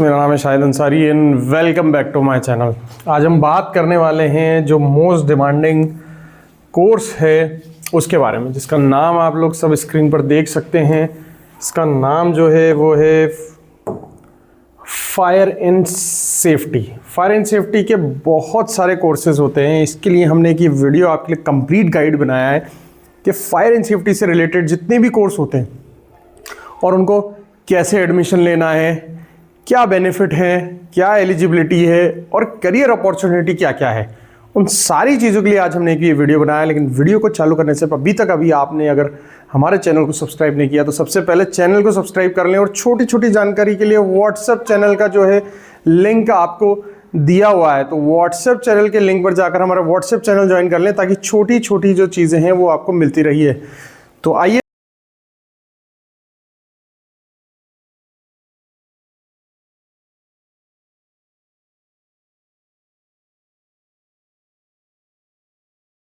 मेरा नाम है Shahid Ansari and welcome back to my channel. आज हम बात करने वाले हैं जो मोस्ट डिमांडिंग कोर्स है उसके बारे में, जिसका नाम आप लोग सब स्क्रीन पर देख सकते हैं। इसका नाम जो है वो है fire and safety. Fire and safety के बहुत सारे कोर्सेज होते हैं। इसके लिए हमने एक वीडियो आपके लिए कंप्लीट गाइड बनाया है कि फायर एंड सेफ्टी से रिलेटेड जितने भी कोर्स होते हैं और उनको कैसे एडमिशन लेना है, क्या बेनिफिट है, क्या एलिजिबिलिटी है और करियर अपॉर्चुनिटी क्या क्या है, उन सारी चीज़ों के लिए आज हमने एक ये वीडियो बनाया। लेकिन वीडियो को चालू करने से अभी आपने अगर हमारे चैनल को सब्सक्राइब नहीं किया तो सबसे पहले चैनल को सब्सक्राइब कर लें और छोटी छोटी जानकारी के लिए व्हाट्सएप चैनल का जो है लिंक आपको दिया हुआ है, तो व्हाट्सएप चैनल के लिंक पर जाकर हमारा व्हाट्सएप चैनल ज्वाइन कर लें ताकि छोटी छोटी जो चीज़ें हैं वो आपको मिलती रही है। तो आइए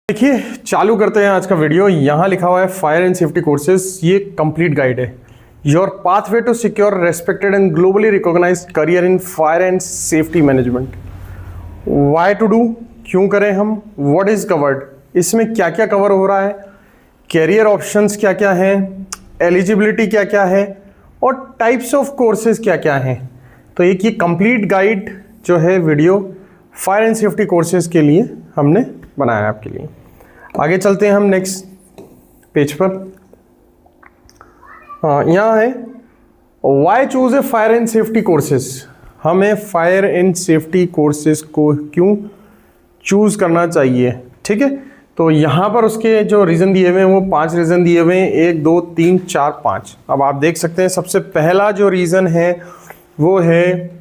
देखिए, चालू करते हैं आज का वीडियो। यहाँ लिखा हुआ है फायर एंड सेफ्टी कोर्सेज। ये कंप्लीट गाइड है, your pathway to secure respected and globally recognised career in fire and safety management. Why to do, क्यों करें हम, व्हाट इज कवर्ड, इसमें क्या क्या कवर हो रहा है, कैरियर ऑप्शंस क्या क्या हैं, एलिजिबिलिटी क्या क्या है और टाइप्स ऑफ कोर्सेज क्या क्या हैं। तो एक ये कंप्लीट गाइड जो है video fire and safety courses के लिए हमने बनाया है आपके लिए। आगे चलते हैं हम नेक्स्ट पेज पर। यहाँ है why choose a fire and safety courses. हमें फायर एंड सेफ्टी कोर्सेज को क्यों चूज करना चाहिए, ठीक है। तो यहाँ पर उसके जो रीज़न दिए हुए हैं वो 5 रीज़न दिए हुए हैं, 1 2 3 4 5। अब आप देख सकते हैं सबसे पहला जो रीज़न है वो है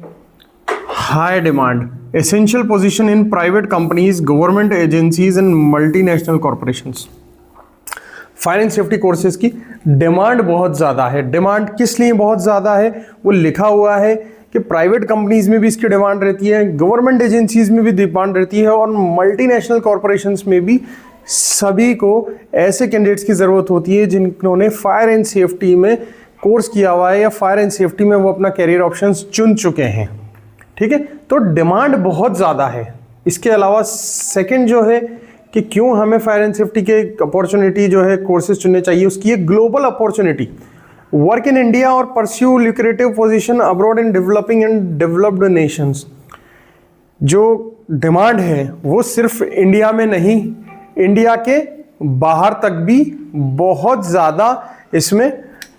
high demand, essential position in private companies, government agencies and multinational corporations. Fire and safety courses की डिमांड बहुत ज़्यादा है। डिमांड किस लिए बहुत ज़्यादा है वो लिखा हुआ है कि प्राइवेट कंपनीज में भी इसकी डिमांड रहती है, गवर्नमेंट एजेंसीज में भी डिमांड रहती है और मल्टीनेशनल कॉरपोरेशंस में भी सभी को ऐसे कैंडिडेट्स की ज़रूरत होती है जिन्होंने फायर एंड सेफ्टी में कोर्स किया हुआ है या फायर एंड सेफ्टी में वो अपना कैरियर ऑप्शंस चुन चुके हैं, ठीक है। तो डिमांड बहुत ज़्यादा है। इसके अलावा सेकंड जो है कि क्यों हमें फायर एंड सेफ्टी के अपॉर्चुनिटी जो है कोर्सेज चुनने चाहिए, उसकी एक global opportunity, work in India और pursue lucrative position abroad in developing and developed nations. जो डिमांड है वो सिर्फ इंडिया में नहीं, इंडिया के बाहर तक भी बहुत ज़्यादा इसमें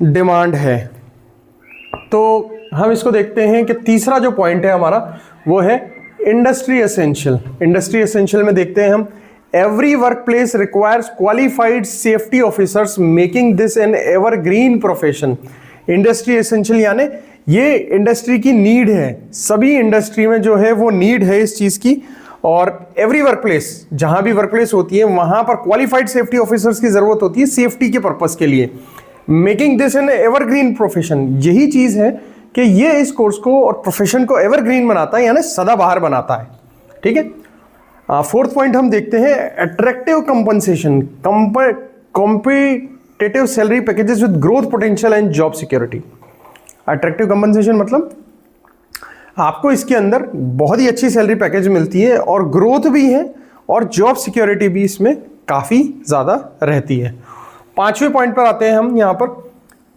डिमांड है। तो हम इसको देखते हैं कि तीसरा जो पॉइंट है हमारा वो है इंडस्ट्री एसेंशियल। इंडस्ट्री एसेंशियल में देखते हैं हम every work place requires qualified safety officers making this N evergreen profession. Industry essential यानी ये इंडस्ट्री की नीड है, सभी इंडस्ट्री में जो है वो नीड है इस चीज़ की। और एवरी वर्क प्लेस, जहाँ भी वर्क प्लेस होती है वहाँ पर क्वालिफाइड सेफ्टी ऑफिसर्स की ज़रूरत होती है सेफ्टी के पर्पज़ के लिए। Making this N evergreen profession, यही चीज़ है कि ये इस कोर्स को और प्रोफेशन को एवरग्रीन बनाता है यानी सदाबहार बनाता है, ठीक है। फोर्थ पॉइंट हम देखते हैं attractive compensation, competitive salary packages with growth potential and job security. Attractive compensation मतलब आपको इसके अंदर बहुत ही अच्छी सैलरी पैकेज मिलती है और ग्रोथ भी है और जॉब सिक्योरिटी भी इसमें काफ़ी ज़्यादा रहती है। 5वें पॉइंट पर आते हैं हम यहाँ पर,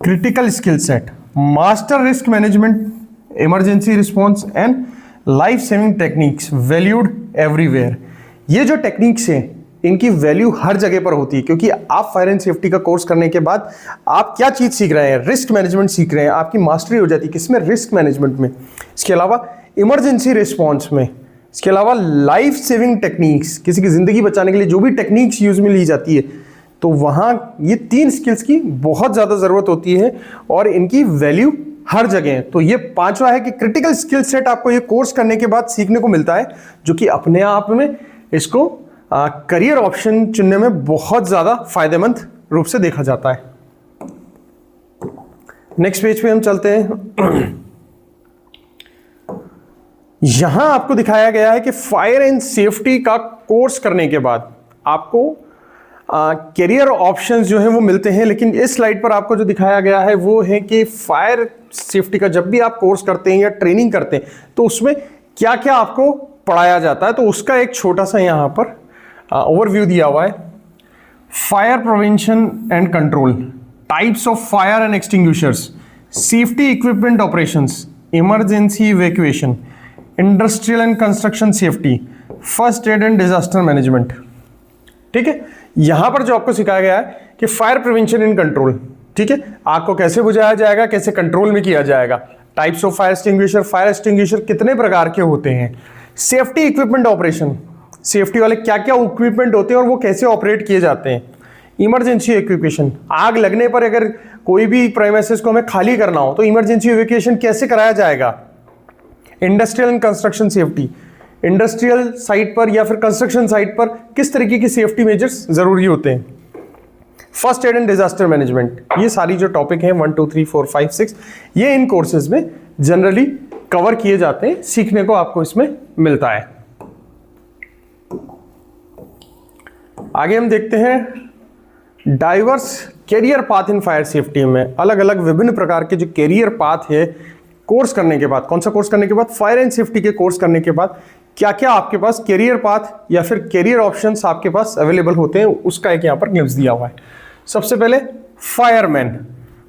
critical skill set, master risk management, emergency response and life saving techniques valued everywhere. ये जो टेक्निक्स हैं इनकी वैल्यू हर जगह पर होती है, क्योंकि आप फायर एंड सेफ्टी का कोर्स करने के बाद आप क्या चीज़ सीख रहे हैं, रिस्क मैनेजमेंट सीख रहे हैं, आपकी मास्टरी हो जाती है किसमें, रिस्क मैनेजमेंट में। इसके अलावा इमरजेंसी रिस्पॉन्स में, इसके अलावा लाइफ सेविंग टेक्निक्स, किसी की ज़िंदगी बचाने के लिए जो भी टेक्निक्स यूज में ली जाती है, तो वहाँ ये 3 स्किल्स की बहुत ज़्यादा ज़रूरत होती है और इनकी वैल्यू हर जगह है। तो ये 5वां है कि क्रिटिकल स्किल सेट आपको ये कोर्स करने के बाद सीखने को मिलता है, जो कि अपने आप में इसको करियर ऑप्शन चुनने में बहुत ज़्यादा फायदेमंद रूप से देखा जाता है। नेक्स्ट पेज पे हम चलते हैं। यहां आपको दिखाया गया है कि फायर एंड सेफ्टी का कोर्स करने के बाद आपको कैरियर ऑप्शंस जो हैं वो मिलते हैं। लेकिन इस स्लाइड पर आपको जो दिखाया गया है वो है कि फायर सेफ्टी का जब भी आप कोर्स करते हैं या ट्रेनिंग करते हैं तो उसमें क्या क्या आपको पढ़ाया जाता है, तो उसका एक छोटा सा यहाँ पर ओवरव्यू दिया हुआ है। Fire prevention and control, types of fire and extinguishers, safety equipment operations, emergency evacuation, industrial and construction safety, first aid and disaster management. ठीक है, यहां पर जो आपको सिखाया गया है कि फायर प्रिवेंशन एंड कंट्रोल, ठीक है, आग को कैसे बुझाया जाएगा, कैसे कंट्रोल में किया जाएगा, टाइप्स ऑफ फायर एक्सटिंग्विशर कितने प्रकार के होते हैं, सेफ्टी इक्विपमेंट ऑपरेशन, सेफ्टी वाले क्या क्या इक्विपमेंट होते हैं और वो कैसे ऑपरेट किए जाते हैं, इमरजेंसी इवैक्यूएशन, आग लगने पर अगर कोई भी प्रेमिसेस को हमें खाली करना हो तो इमरजेंसी इवैक्यूएशन कैसे कराया जाएगा, industrial and construction safety, industrial site पर या फिर कंस्ट्रक्शन साइट पर किस तरीके की सेफ्टी मेजर्स जरूरी होते हैं, first aid and disaster management. ये सारी जो टॉपिक हैं 1 2 3 4 5 6 ये इन कोर्सेज में जनरली कवर किए जाते हैं, सीखने को आपको इसमें मिलता है। आगे हम देखते हैं diverse career path in fire safety में अलग अलग विभिन्न प्रकार के जो कैरियर पाथ है कोर्स करने के बाद, कौन सा कोर्स करने के बाद, फायर एंड सेफ्टी के कोर्स करने के बाद क्या क्या आपके पास कैरियर पाथ या फिर कैरियर ऑप्शंस आपके पास अवेलेबल होते हैं, उसका एक यहाँ पर ग्लिम्स दिया हुआ है। सबसे पहले fireman,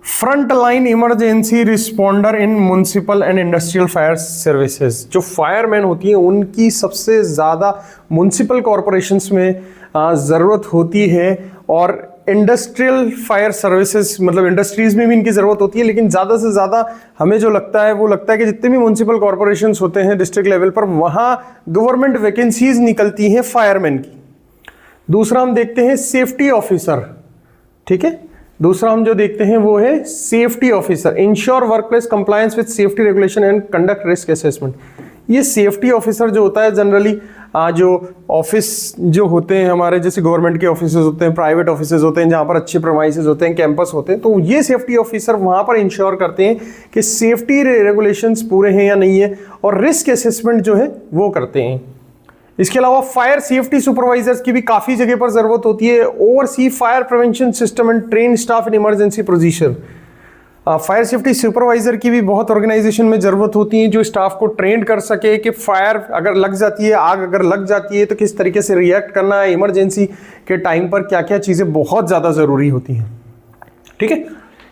front line emergency responder in municipal and industrial fire services. जो फायरमैन होती है उनकी सबसे ज़्यादा म्युनिसिपल कॉरपोरेशंस में ज़रूरत होती है और इंडस्ट्रियल फायर सर्विसेज मतलब इंडस्ट्रीज में भी इनकी ज़रूरत होती है। लेकिन ज़्यादा से ज़्यादा हमें जो लगता है वो लगता है कि जितने भी म्युनिसिपल कॉरपोरेशंस होते हैं डिस्ट्रिक्ट लेवल पर वहाँ गवर्नमेंट वैकेंसीज निकलती हैं फायरमैन की। दूसरा हम देखते हैं सेफ्टी ऑफिसर, ठीक है, दूसरा हम जो देखते हैं वो है safety officer, ensure workplace compliance with safety regulation and conduct risk assessment. ये सेफ्टी ऑफिसर जो होता है जनरली जो ऑफिस जो होते हैं हमारे, जैसे गवर्नमेंट के ऑफिस होते हैं, प्राइवेट ऑफिस होते हैं जहाँ पर अच्छे प्रेमाइसेस होते हैं, कैंपस होते हैं, तो ये सेफ्टी ऑफिसर वहाँ पर इंश्योर करते हैं कि सेफ्टी रेगुलेशंस पूरे हैं या नहीं है और रिस्क असेसमेंट जो है वो करते हैं। इसके अलावा फायर सेफ्टी सुपरवाइजर्स की भी काफ़ी जगह पर ज़रूरत होती है, oversee fire prevention system and train staff in emergency procedure. Fire safety supervisor की भी बहुत ऑर्गेनाइजेशन में ज़रूरत होती है जो स्टाफ को ट्रेन कर सके कि फायर अगर लग जाती है, आग अगर लग जाती है तो किस तरीके से रिएक्ट करना है, इमरजेंसी के टाइम पर क्या क्या चीज़ें बहुत ज़्यादा ज़रूरी होती हैं। ठीक है,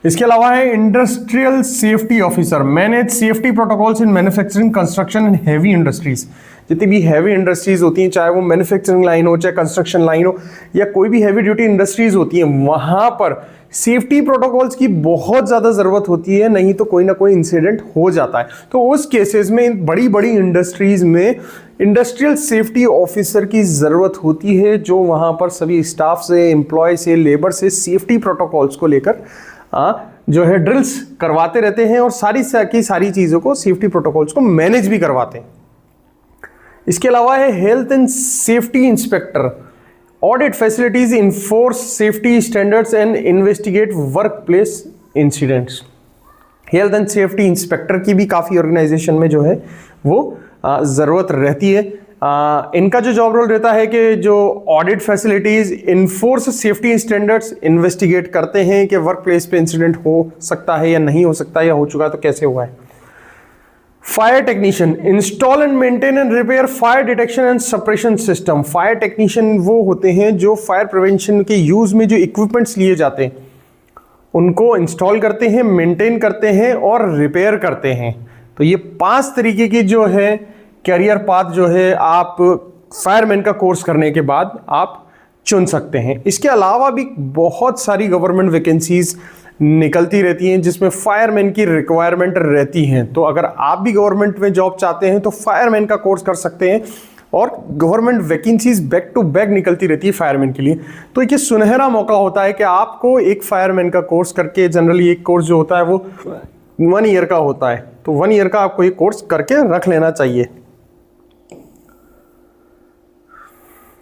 इसके अलावा है industrial safety officer, manage safety protocols in manufacturing, construction and heavy industries. जितनी भी हैवी इंडस्ट्रीज होती हैं, चाहे वो मैन्युफैक्चरिंग लाइन हो, चाहे कंस्ट्रक्शन लाइन हो, या कोई भी हैवी ड्यूटी इंडस्ट्रीज होती हैं, वहां पर सेफ्टी प्रोटोकॉल्स की बहुत ज़्यादा ज़रूरत होती है, नहीं तो कोई ना कोई इंसिडेंट हो जाता है। तो उस केसेस में बड़ी बड़ी इंडस्ट्रीज में इंडस्ट्रियल सेफ्टी ऑफिसर की ज़रूरत होती है जो वहाँ पर सभी स्टाफ से, एम्प्लॉय से, लेबर से सेफ्टी प्रोटोकॉल्स को लेकर जो है ड्रिल्स करवाते रहते हैं और सारी चीज़ों को, सेफ्टी प्रोटोकॉल्स को मैनेज भी करवाते हैं। इसके अलावा है health and safety inspector, audit facilities, enforce safety standards and investigate work place incidents. Health and safety inspector की भी काफ़ी ऑर्गेनाइजेशन में जो है वो ज़रूरत रहती है। इनका जो जॉब रोल रहता है कि जो audit facilities, enforce safety standards, investigate करते हैं कि वर्क प्लेस पे इंसिडेंट हो सकता है या नहीं हो सकता, या हो चुका है तो कैसे हुआ है। Fire technician, install and maintain and repair fire detection and suppression system. Fire technician वो होते हैं जो फायर प्रिवेंशन के यूज में जो इक्विपमेंट्स लिए जाते हैं उनको इंस्टॉल करते हैं, मेंटेन करते हैं और रिपेयर करते हैं। तो ये 5 तरीके की जो है कैरियर पाथ जो है आप फायरमैन का कोर्स करने के बाद आप चुन सकते हैं। इसके अलावा भी बहुत सारी गवर्नमेंट वैकेंसीज निकलती रहती हैं जिसमें फायरमैन की रिक्वायरमेंट रहती हैं। तो अगर आप भी गवर्नमेंट में जॉब चाहते हैं तो फायरमैन का कोर्स कर सकते हैं और government vacancies back to back निकलती रहती है फायरमैन के लिए। तो एक ये सुनहरा मौका होता है कि आपको एक फायरमैन का कोर्स करके, जनरली एक कोर्स जो होता है वो 1 ईयर का होता है, तो 1 ईयर का आपको ये कोर्स करके रख लेना चाहिए।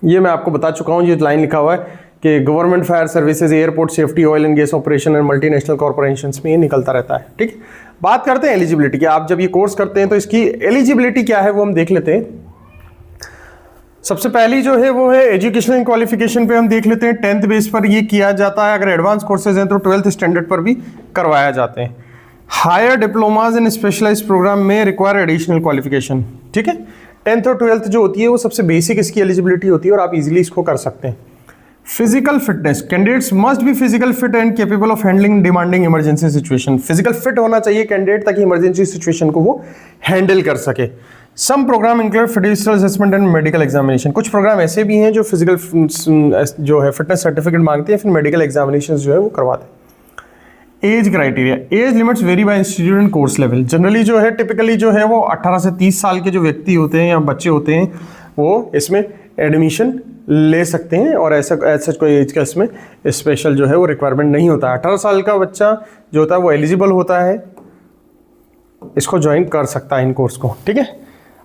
ये मैं आपको बता चुका हूँ, ये लाइन लिखा हुआ है कि government fire services, airport safety, oil and gas operation and multinational corporations में ये निकलता रहता है। ठीक, बात करते हैं एलिजिबिलिटी की। आप जब ये कोर्स करते हैं तो इसकी एलिजिबिलिटी क्या है वो हम देख लेते हैं। सबसे पहली जो है वो है एजुकेशनल क्वालिफिकेशन पे हम देख लेते हैं। 10th बेस पर ये किया जाता है, अगर एडवांस कोर्सेज हैं तो 12th स्टैंडर्ड पर भी करवाया जाते हैं। हायर डिप्लोमाज इन स्पेशलाइज्ड प्रोग्राम में रिक्वायर एडिशनल क्वालिफिकेशन, ठीक है। 10th और 12th जो होती है वो सबसे बेसिक इसकी एलिजिबिलिटी होती है और आप इजीली इसको कर सकते हैं। Physical fitness, candidates must be physical fit and capable of handling demanding emergency situation. Physical fit होना चाहिए कैंडिडेट ताकि इमरजेंसी सिचुएशन को वो हैंडल कर सके। Some program include physical assessment and medical examination. कुछ प्रोग्राम ऐसे भी हैं जो फिजिकल जो है फिटनेस सर्टिफिकेट मांगते हैं, फिर मेडिकल एग्जामिनेशन जो है वो करवाते हैं। Age criteria, as limits very bye institute and course level. Generally जो है टिपिकली जो है वो 18 से 30 साल के जो व्यक्ति होते हैं या बच्चे होते हैं वो इसमें एडमिशन ले सकते हैं और ऐसा कोई एज का इसमें स्पेशल जो है वो रिक्वायरमेंट नहीं होता है। 18 साल का बच्चा जो होता है वो एलिजिबल होता है, इसको ज्वाइन कर सकता है इन कोर्स को, ठीक है।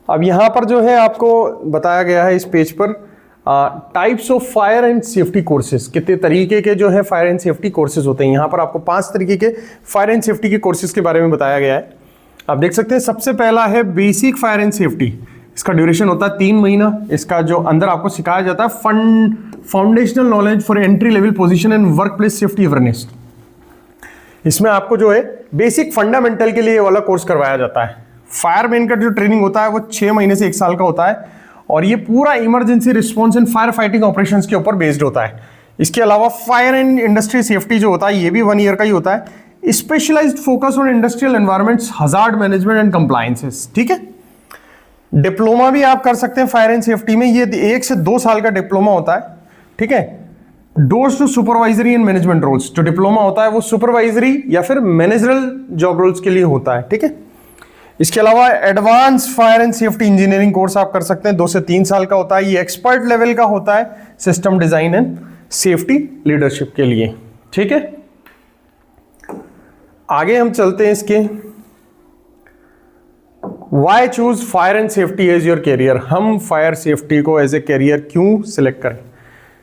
अब यहाँ पर जो है आपको बताया गया है इस पेज पर types of fire and safety courses, कितने तरीके के जो है फायर एंड सेफ्टी कोर्सेज होते हैं। यहाँ पर आपको 5 तरीके के फायर एंड सेफ्टी के कोर्सेज के बारे में बताया गया है। आप देख सकते हैं सबसे पहला है बेसिक फायर एंड सेफ्टी। इसका ड्यूरेशन होता है 3 महीना। इसका जो अंदर आपको सिखाया जाता है foundational knowledge for entry level position and work place safety awareness. इसमें आपको जो है बेसिक फंडामेंटल के लिए वाला कोर्स करवाया जाता है। फायरमैन का जो ट्रेनिंग होता है वो 6 महीने से 1 साल का होता है और ये पूरा emergency response and fire fighting operations के ऊपर बेस्ड होता है। इसके अलावा फायर एंड इंडस्ट्री सेफ्टी जो होता है ये भी 1 ईयर का ही होता है। Specialised focus on industrial environments, hazard management and compliances, ठीक है। डिप्लोमा भी आप कर सकते हैं फायर एंड सेफ्टी में, ये 1 से 2 साल का डिप्लोमा होता है, ठीक है। Doors to supervisory and management roles, जो डिप्लोमा होता है वो सुपरवाइजरी या फिर मैनेजरल जॉब रोल्स के लिए होता है, ठीक है। इसके अलावा advance fire and safety engineering course आप कर सकते हैं, 2 से 3 साल का होता है। ये एक्सपर्ट लेवल का होता है system design and safety leadership के लिए, ठीक है। आगे हम चलते हैं इसके why choose fire and safety as your career. हम फायर सेफ्टी को एज ए कैरियर क्यों सिलेक्ट करें?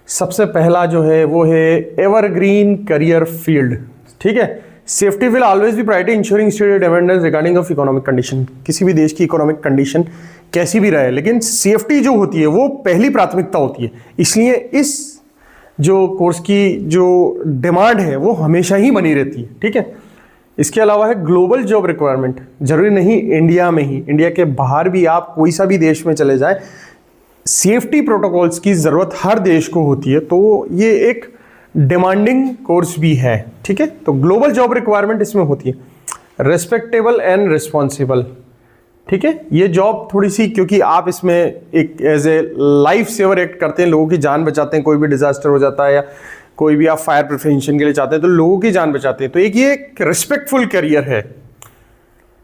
सबसे पहला जो है वो है एवरग्रीन करियर फील्ड, ठीक है। Safety will always be priority ensuring state awareness regarding of economic condition. किसी भी देश की इकोनॉमिक कंडीशन कैसी भी रहे, लेकिन सेफ्टी जो होती है वो पहली प्राथमिकता होती है। इसलिए इस जो कोर्स की जो डिमांड है वो हमेशा ही बनी रहती है, ठीक है। इसके अलावा है ग्लोबल जॉब रिक्वायरमेंट। जरूरी नहीं इंडिया में ही, इंडिया के बाहर भी आप कोई सा भी देश में चले जाए, सेफ्टी प्रोटोकॉल्स की जरूरत हर देश को होती है, तो ये एक डिमांडिंग कोर्स भी है, ठीक है। तो ग्लोबल जॉब रिक्वायरमेंट इसमें होती है। रिस्पेक्टेबल एंड रिस्पॉन्सिबल, ठीक है। ये जॉब थोड़ी सी, क्योंकि आप इसमें एक as a life saver act करते हैं, लोगों की जान बचाते हैं, कोई भी डिजास्टर हो जाता है या कोई भी आप फायर प्रिवेंशन के लिए चाहते हैं तो लोगों की जान बचाते हैं, तो एक ये रिस्पेक्टफुल करियर है।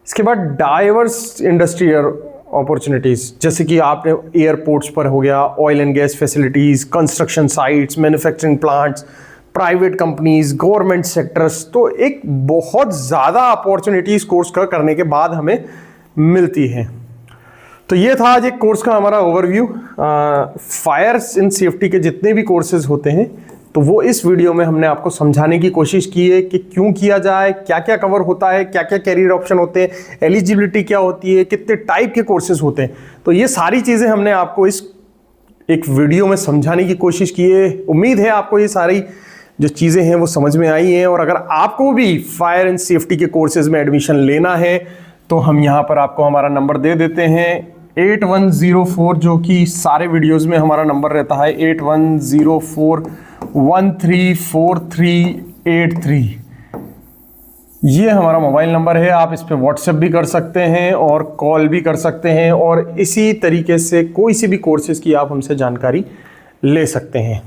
इसके बाद डाइवर्स इंडस्ट्री अपॉर्चुनिटीज, जैसे कि आपने एयरपोर्ट्स पर हो गया, oil and gas facilities, construction sites, manufacturing plants, private companies, government sectors, तो एक बहुत ज़्यादा अपॉर्चुनिटीज कोर्स का करने के बाद हमें मिलती है। तो ये था आज एक कोर्स का हमारा ओवरव्यू। फायर इन सेफ्टी के जितने भी कोर्सेज होते हैं तो वो इस वीडियो में हमने आपको समझाने की कोशिश की है कि क्यों किया जाए, क्या क्या कवर होता है, क्या क्या कैरियर ऑप्शन होते हैं, एलिजिबिलिटी क्या होती है, कितने टाइप के कोर्सेज होते हैं। तो ये सारी चीज़ें हमने आपको इस एक वीडियो में समझाने की कोशिश की है। उम्मीद है आपको ये सारी जो चीज़ें हैं वो समझ में आई हैं, और अगर आपको भी फायर एंड सेफ्टी के कोर्सेज में एडमिशन लेना है तो हम यहाँ पर आपको हमारा नंबर दे देते हैं 8104, जो कि सारे वीडियोस में हमारा नंबर रहता है 8104134383। ये हमारा मोबाइल नंबर है, आप इस पर व्हाट्सएप भी कर सकते हैं और कॉल भी कर सकते हैं, और इसी तरीके से कोई सी भी कोर्सेज की आप हमसे जानकारी ले सकते हैं।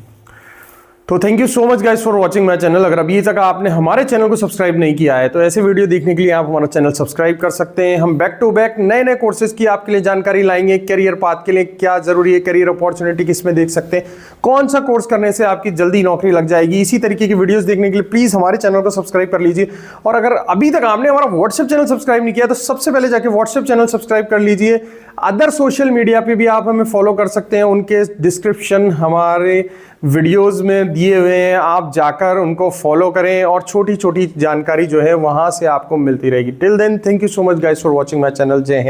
तो thank you so much guys for watching my channel. अगर अभी तक आपने हमारे चैनल को सब्सक्राइब नहीं किया है तो ऐसे वीडियो देखने के लिए आप हमारा चैनल सब्सक्राइब कर सकते हैं। हम बैक टू बैक नए नए कोर्सेज की आपके लिए जानकारी लाएंगे। करियर पाथ के लिए क्या जरूरी है, करियर अपॉर्चुनिटी किसमें देख सकते हैं, कौन सा कोर्स करने से आपकी जल्दी नौकरी लग जाएगी, इसी तरीके की वीडियोस देखने के लिए प्लीज हमारे चैनल को सब्सक्राइब कर लीजिए। और अगर अभी तक आपने हमारा व्हाट्सएप चैनल सब्सक्राइब नहीं किया तो सबसे पहले जाके व्हाट्सएप चैनल सब्सक्राइब कर लीजिए। अदर सोशल मीडिया पे भी आप हमें फॉलो कर सकते हैं, उनके डिस्क्रिप्शन हमारे वीडियोस में दिए हुए हैं, आप जाकर उनको फॉलो करें और छोटी छोटी जानकारी जो है वहां से आपको मिलती रहेगी। Till then, thank you so much guys for watching my channel. जय हिंद।